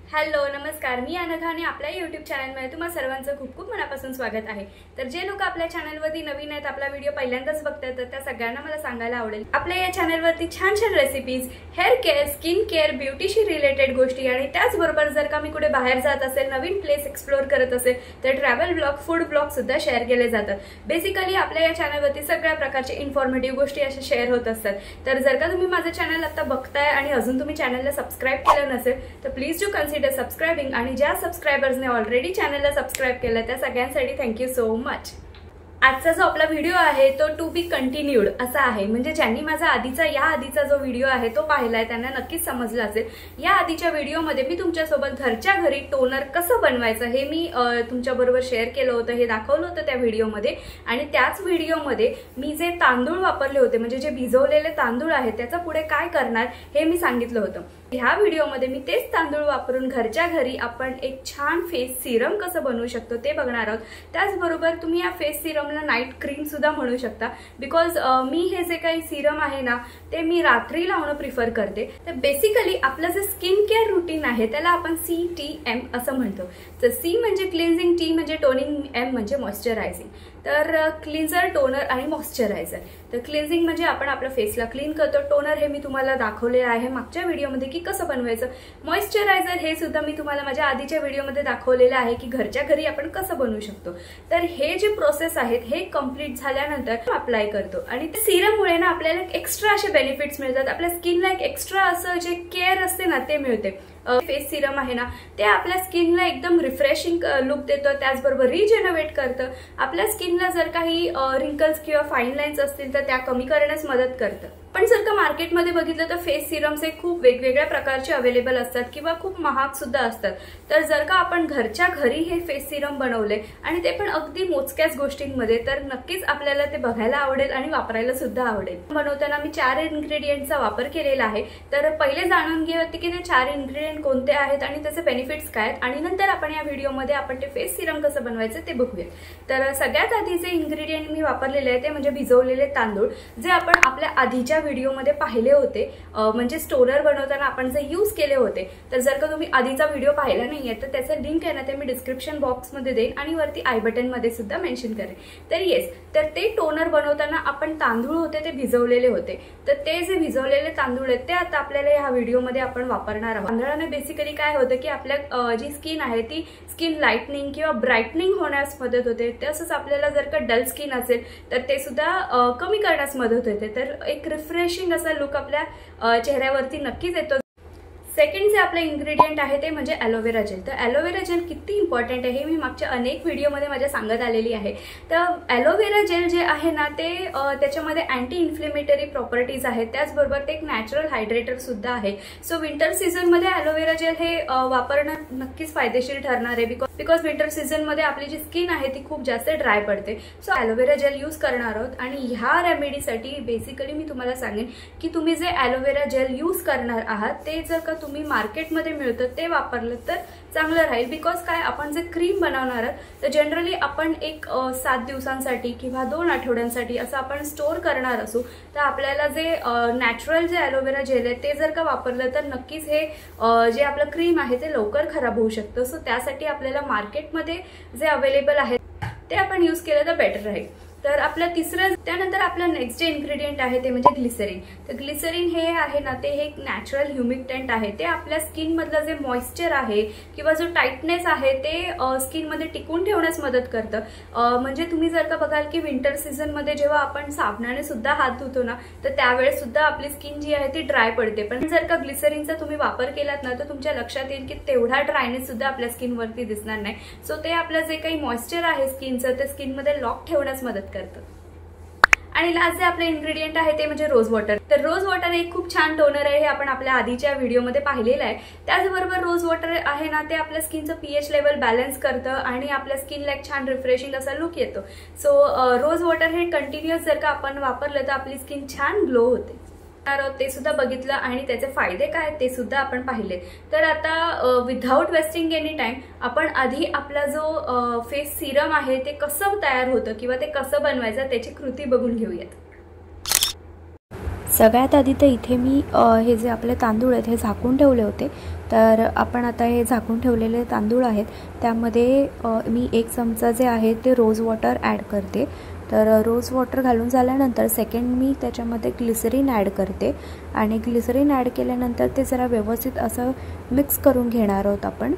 Hello नमस्कार, मी अनघा आणि आपल्या यूट्यूब चॅनलमध्ये तुम्हा सर्वांचं खूप खूप मनापासून स्वागत आहे। तर जे लोक आपल्या चॅनलवरती नवीन आहेत, आपला व्हिडिओ पहिल्यांदाच बघतात, तर त्या सगळ्यांना मला सांगायला आवडेल आपल्या या चॅनलवरती छान छान recipes, hair care, skin care, ब्युटीशी रिलेटेड गोष्टी आणि त्याचबरोबर जर का मी कुठे बाहेर जात असेल, नवीन प्लेस एक्सप्लोर करत असेल तर ट्रॅव्हल ब्लॉग, फूड ब्लॉग सुद्धा शेअर केले जातात। बेसिकली आपल्या या चॅनलवरती सगळ्या प्रकारचे इन्फॉर्मेटिव्ह गोष्टी अशा शेअर होत असतात। तर जर का तुम्ही माझं चॅनल आता बघताय आणि अजून तुम्ही चॅनलला सबस्क्राइब केलं नसेल तर प्लीज डू कन्सिडर सबस्क्राइबिंग। आणि ज्या सबस्क्रायबर्सने ऑलरेडी चॅनलला सबस्क्राइब केलं त्या सगळ्यांसाठी थँक्यू सो मच। आजचा जो आपला व्हिडिओ आहे तो टू बी कंटिन्यूड असा आहे, म्हणजे ज्यांनी माझा आधीचा जो व्हिडिओ आहे तो पाहिलाय त्यांना नक्कीच समजलं असेल। या आधीच्या व्हिडिओमध्ये मी तुमच्यासोबत घरच्या घरी टोनर कसं बनवायचं हे मी तुमच्याबरोबर शेअर केलं होतं, हे दाखवलं होतं त्या व्हिडिओमध्ये। आणि त्याच व्हिडिओमध्ये मी जे तांदूळ वापरले होते, म्हणजे जे भिजवलेले तांदूळ आहेत, त्याचा पुढे काय करणार हे मी सांगितलं होतं। ह्या व्हिडिओमध्ये मी तेच तांदूळ वापरून घरच्या घरी आपण एक छान फेस सिरम कसं बनवू शकतो ते बघणार आहोत। त्याचबरोबर तुम्ही या फेस सिरमला नाईट क्रीम सुद्धा म्हणू शकता, बिकॉज मी हे जे काही सिरम आहे ना ते मी रात्री लावणं प्रिफर करते। तर बेसिकली आपलं जे स्किन केअर रुटीन आहे त्याला आपण CTM असं म्हणतो। तर C म्हणजे क्लिन्झिंग, T म्हणजे टोनिंग, M म्हणजे मॉइश्चरायझिंग। तर क्लिन्झर, टोनर आणि मॉइश्चरायझर। तर क्लिन्झिंग म्हणजे आपण आपल्या फेसला क्लीन करतो, टोनर हे मी तुम्हाला दाखवलेलं आहे मागच्या व्हिडिओमध्ये की कसं बनवायचं, मॉइश्चरायझर हे सुद्धा मी तुम्हाला माझ्या आधीच्या व्हिडिओमध्ये दाखवलेलं आहे की घरच्या घरी आपण कसं बनवू शकतो। तर हे जे प्रोसेस आहेत हे कंप्लीट झाल्यानंतर अप्लाय करतो आणि त्या सिरममुळे ना आपल्याला एक्स्ट्रा असे बेनिफिट्स मिळतात, आपल्या स्किनला एक एक्स्ट्रा असं जे केअर असते ना ते मिळते। फेस सिरम आहे ना ते आपल्या स्किनला एकदम रिफ्रेशिंग लुक देतं, त्याचबरोबर रिजेनरेट करतं। आपल्या स्किनला जर काही रिंकल्स किंवा फाईन लाईन्स असतील तर त्या कमी करण्यास मदत करतं। पण जर का मार्केटमध्ये बघितलं तर फेस सिरम्स हे खूप वेगवेगळ्या प्रकारचे अवेलेबल असतात किंवा खूप महाग सुद्धा असतात। तर जर का आपण घरच्या घरी हे फेस सिरम बनवले आणि ते पण अगदी मोजक्याच गोष्टींमध्ये, तर नक्कीच आपल्याला ते बघायला आवडेल आणि वापरायला सुद्धा आवडेल। बनवताना मी 4 इन्ग्रेडियंटचा वापर केलेला आहे। तर पहिले जाणून घेऊया की ते 4 इन्ग्रेडियंट कोणते आहेत आणि त्याचे बेनिफिट्स काय आहेत, आणि नंतर आपण या व्हिडिओमध्ये आपण ते फेस सिरम कसं बनवायचं ते बघूया। तर सगळ्यात आधी जे इन्ग्रेडियंट मी वापरलेले आहे ते म्हणजे भिजवलेले तांदूळ, जे आपण आपल्या आधीच्या व्हिडिओमध्ये पाहिले होते, म्हणजे स्टोनर बनवताना आपण जे यूज केले होते। तर जर का तुम्ही आधीचा व्हिडिओ पाहिला नाहीये तर त्याचं लिंक आहे ना ते मी डिस्क्रिप्शन बॉक्समध्ये देईन आणि वरती आय बटन मध्ये सुद्धा मेन्शन करेन। तर येस, तर ते टोनर बनवताना आपण तांदूळ होते ते भिजवलेले होते। तर ते जे भिजवलेले तांदूळ आहेत ते आता आपल्याला या व्हिडिओमध्ये आपण वापरणार आहोत। तांदळाने बेसिकली काय होतं की आपल्या जी स्किन आहे ती स्किन लाइटनिंग किंवा ब्राइटनिंग होण्यास मदत होते। तसंच आपल्याला जर का डल स्किन असेल तर ते सुद्धा कमी करण्यास मदत होते। तर एक रिफ्रेशिंग असा लुक आपल्या चेहऱ्यावरती नक्कीच येतो। सेकंड जे आपलं इन्ग्रेडियंट आहे ते म्हणजे ॲलोवेरा जेल। तर ॲलोवेरा जेल किती इम्पॉर्टंट आहे हे मी मागच्या अनेक व्हिडिओमध्ये माझ्या सांगत आलेली आहे। तर ॲलोवेरा जेल जे आहे ना ते त्याच्यामध्ये अँटी इन्फ्लेमेटरी प्रॉपर्टीज आहेत, त्याचबरोबर ते एक नॅचरल हायड्रेटर सुद्धा आहे। सो विंटर सीझनमध्ये ॲलोवेरा जेल हे वापरणं नक्कीच फायदेशीर ठरणार आहे, बिकॉज विंटर सीझनमध्ये आपली जी स्किन आहे ती खूप जास्त ड्राय पडते। सो ॲलोवेरा जेल यूज करणार आहोत आणि ह्या रेमेडीसाठी बेसिकली मी तुम्हाला सांगेन की तुम्ही जे ॲलोवेरा जेल यूज करणार आहात ते जर का तुम्ही मार्केटमध्ये मिळतं ते वापरलं तर चांगलं राहील। बिकॉज काय, आपण जे क्रीम बनवणार आहोत तर जनरली आपण एक 7 दिवसांसाठी किंवा 2 आठवड्यांसाठी असं आपण स्टोर करणार असू, तर आपल्याला जे नॅचरल जे ॲलोवेरा जेल आहे ते जर का वापरलं तर नक्कीच हे जे आपलं क्रीम आहे ते लवकर खराब होऊ शकतं। सो त्यासाठी आपल्याला मार्केटमध्ये जे अवेलेबल आहे ते आपण यूज केलं तर बेटर राहील। तर आपलं तिसरं, त्यानंतर आपलं नेक्स्ट जे इन्ग्रेडियंट आहे ते म्हणजे ग्लिसरीन। तर ग्लिसरीन हे आहे ना ते एक नॅचरल ह्युमिकटंट आहे, ते आपल्या स्किन मधलं जे मॉइश्चर आहे किंवा जो टाइटनेस आहे ते स्किन मध्ये टिकून ठेवण्यास मदत करतं। म्हणजे तुम्ही जर का बघाल की विंटर सीझन मध्ये जेव्हा आपण साबणाने सुद्धा हात धुतो ना तर त्यावेळेस सुद्धा आपली स्किन जी आहे ती ड्राय पडते, पण जर का ग्लिसरीनचा तुम्ही वापर केलात ना तर तुमच्या लक्षात येईल की तेवढा ड्रायनेस सुद्धा आपल्या स्किन वरती दिसणार नाही। सो ते आपलं जे काही मॉइश्चर आहे स्किनचं ते स्किन मध्ये लॉक ठेवण्यास मदत करतं। आणि लास्ट जे आपलं इन्ग्रेडियंट आहे ते म्हणजे रोज वॉटर। तर रोज वॉटर एक खूप छान टोनर आहे, हे आपण आपल्या आधीच्या व्हिडिओमध्ये पाहिलेलं आहे। त्याचबरोबर रोज वॉटर आहे ना ते आपल्या स्किनचं pH लेवल बॅलन्स करतं आणि आपल्या स्किनला एक छान रिफ्रेशिंग असा लुक येतो। सो रोज वॉटर हे कंटिन्युअस जर का आपण वापरलं तर आपली स्किन छान ग्लो होते। ते सुद्धा बघितलं आणि त्याचे फायदे काय ते सुद्धा आपण पाहिले। तर आता विदाउट वेस्टिंग एनी टाइम आपण आधी आपला जो फेस सिरम आहे ते कसं तयार होतं किंवा ते कसं बनवायचं त्याची कृती बघून घेऊयात। सगळ्यात आधी तर इथे मी हे जे आपले तांदूळ आहेत हे झाकून ठेवले होते। तर आपण आता हे झाकून ठेवलेले तांदूळ आहेत त्यामध्ये मी 1 चमचा जे आहे ते रोज वॉटर ॲड करते। तर रोज वॉटर घालून झाल्यानंतर सेकंड मी त्याच्यामध्ये ग्लिसरीन ॲड करते आणि ग्लिसरीन ॲड केल्यानंतर ते जरा व्यवस्थित असं मिक्स करून घेणार आहोत आपण।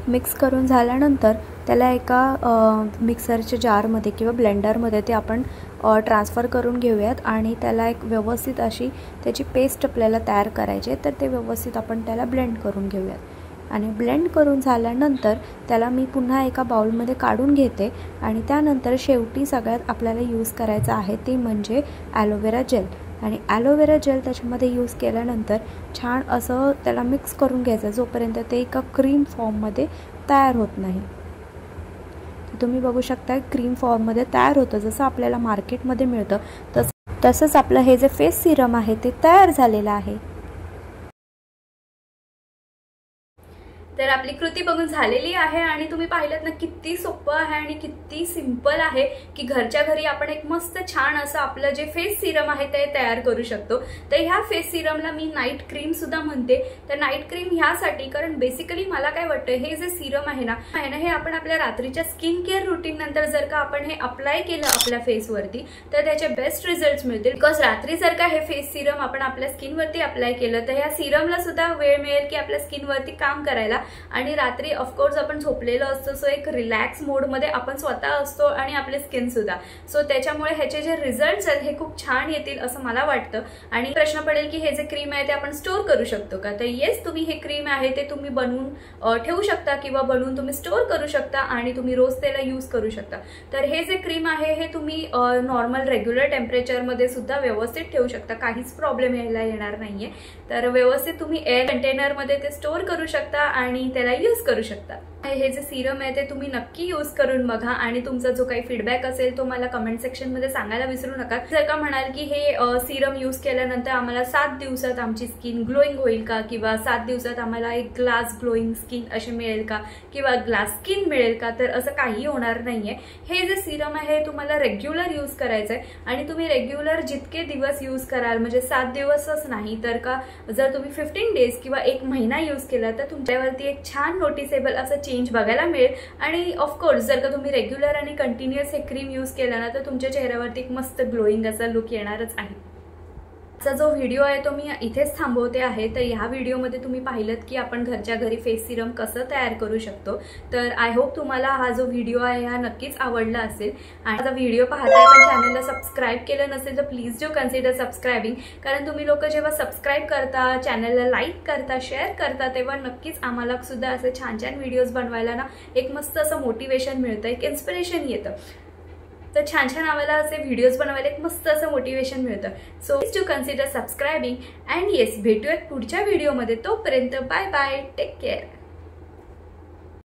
मिक्स करून झाल्यानंतर त्याला एका मिक्सरच्या जारमध्ये किंवा ब्लेंडरमध्ये ते आपण ट्रान्सफर करून घेऊयात आणि त्याला एक व्यवस्थित अशी त्याची पेस्ट आपल्याला तयार करायची आहे। तर ते व्यवस्थित आपण त्याला ब्लेंड करून घेऊयात आणि ब्लेंड करून झाल्यानंतर त्याला मी पुन्हा एका बाउलमध्ये काढून घेते आणि त्यानंतर शेवटी सगळ्यात आपल्याला यूज करायचं आहे ते म्हणजे ॲलोवेरा जेल आणि ॲलोवेरा जेल त्याच्यामध्ये यूज केल्यानंतर छान असं त्याला मिक्स करून घ्यायचं जोपर्यंत ते एका क्रीम फॉर्ममध्ये तयार होत नाही। तुम्ही बघू शकता क्रीम फॉर्ममध्ये तयार होतं जसं आपल्याला मार्केटमध्ये मिळतं तसंच आपलं हे जे फेस सिरम आहे ते तयार झालेलं आहे। तर आपली कृती बघून झालेली आहे आणि तुम्ही पाहिलं ना किती सोपं आहे आणि किती सिंपल आहे की घरच्या घरी आपण एक मस्त छान असं आपलं जे फेस सिरम आहे ते तयार करू शकतो। तर ह्या फेस सिरमला मी नाईट क्रीम सुद्धा म्हणते। तर नाईट क्रीम ह्यासाठी कारण बेसिकली मला काय वाटतं हे जे सिरम आहे ना हे आपण आपल्या रात्रीच्या स्किन केअर रुटीन नंतर जर का आपण हे अप्लाय केलं आपल्या फेसवरती तर त्याचे बेस्ट रिझल्ट्स मिळतील। बिकॉज रात्री जर का हे फेस सिरम आपण आपल्या स्किनवरती अप्लाय केलं तर ह्या सिरमला सुद्धा वेळ मिळेल की आपल्या स्किनवरती काम करायला आणि रात्री ऑफकोर्स आपण झोपलेलो असतो सो एक रिलॅक्स मोडमध्ये आपण स्वतः असतो आणि आपली स्किन सुद्धा सो त्याच्यामुळे ह्याचे जे रिझल्ट्स आहेत हे खूप छान येतील असं मला वाटतं। आणि प्रश्न पडेल की हे जे क्रीम आहे ते आपण स्टोर करू शकतो का? तर येस तुम्ही हे क्रीम आहे ते तुम्ही बनवून ठेवू शकता किंवा बनवून तुम्ही स्टोर करू शकता आणि तुम्ही रोज त्याला यूज करू शकता। तर हे जे क्रीम आहे हे तुम्ही नॉर्मल रेग्युलर टेम्परेचरमध्ये सुद्धा व्यवस्थित ठेवू शकता काहीच प्रॉब्लेम यायला येणार नाहीये। तर व्यवस्थित तुम्ही एअर कंटेनरमध्ये ते स्टोर करू शकता आणि त्याला यूज करू शकता। हे जे सिरम आहे ते तुम्ही नक्की यूज करून बघा आणि तुमचा जो काही फीडबॅक असेल तो मला कमेंट सेक्शन मध्ये सांगायला विसरू नका। जर का म्हणाल की हे सिरम यूज केल्यानंतर आम्हाला 7 दिवसात आमची स्किन ग्लोईंग होईल का किंवा 7 दिवसात आम्हाला एक ग्लास ग्लोईंग स्किन अशी मिळेल का किंवा ग्लास स्किन मिळेल का, तर असं काही होणार नाहीये। हे जे सिरम आहे तुम्हाला रेग्युलर यूज करायचं आहे आणि तुम्ही रेग्युलर जितके दिवस यूज कराल म्हणजे 7 दिवसच नाही तर का जर तुम्ही 15 डेज किंवा 1 महिना यूज केला तर तुमच्यावरती एक छान नोटिसेबल असं चेंज बघायला मिळेल। आणि ऑफकोर्स जर का तुम्ही रेग्युलर आणि कंटिन्युअस हे क्रीम यूज केला ना तर तुमच्या चेहऱ्यावरती एक मस्त ग्लोईंग असा लुक येणारच आहे। आजचा जो व्हिडिओ आहे तो मी इथेच थांबवते आहे। तर ह्या व्हिडिओमध्ये तुम्ही पाहिलत की आपण घरच्या घरी फेस सिरम कसं तयार करू शकतो। तर आय होप तुम्हाला हा जो व्हिडिओ आहे हा नक्कीच आवडला असेल आणि माझा व्हिडिओ पाहताय पण चॅनलला सबस्क्राईब केलं नसेल तर प्लीज डू कन्सिडर सबस्क्रायबिंग। कारण तुम्ही लोक जेव्हा सबस्क्राईब करता चॅनलला लाईक करता शेअर करता तेव्हा नक्कीच आम्हाला सुद्धा असे छान छान व्हिडिओज बनवायला ना एक मस्त असं मोटिवेशन मिळतं, एक इन्स्पिरेशन येतं। तर छान छान आम्हाला असे व्हिडिओज बनवायला एक मस्त असं मोटिवेशन मिळतं। So please to consider subscribing and yes भेटूयात पुढच्या व्हिडिओमध्ये। तोपर्यंत बाय बाय, टेक केअर।